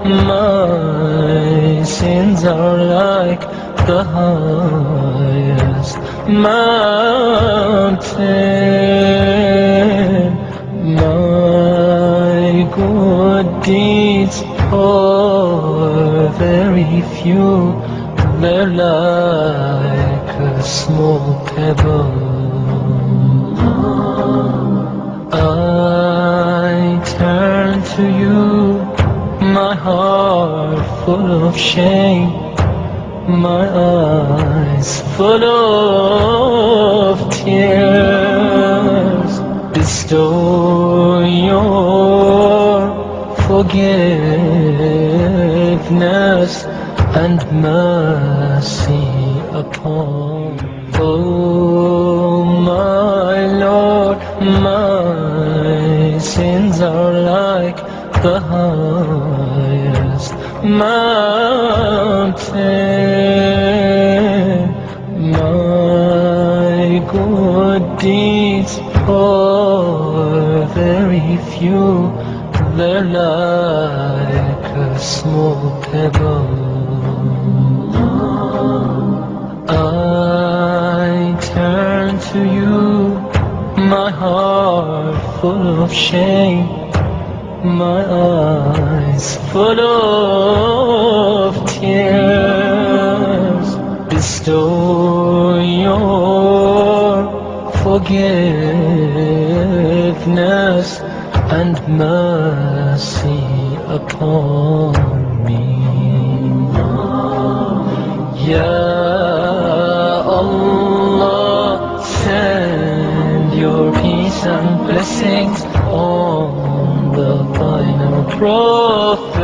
my sins are like the highest mountain. My good deeds are very few, they're like a small pebble. I turn to you, my heart full of shame, my eyes full of tears. Bestow your forgiveness and mercy upon me. Oh my Lord, my sins are like the highest mountain. My good deeds are very few, they're like a small pebble. I turn to you, my heart full of shame, my eyes full of tears. Bestow your forgiveness and mercy upon me. Ya Allah, send your peace and blessings on the final prophet.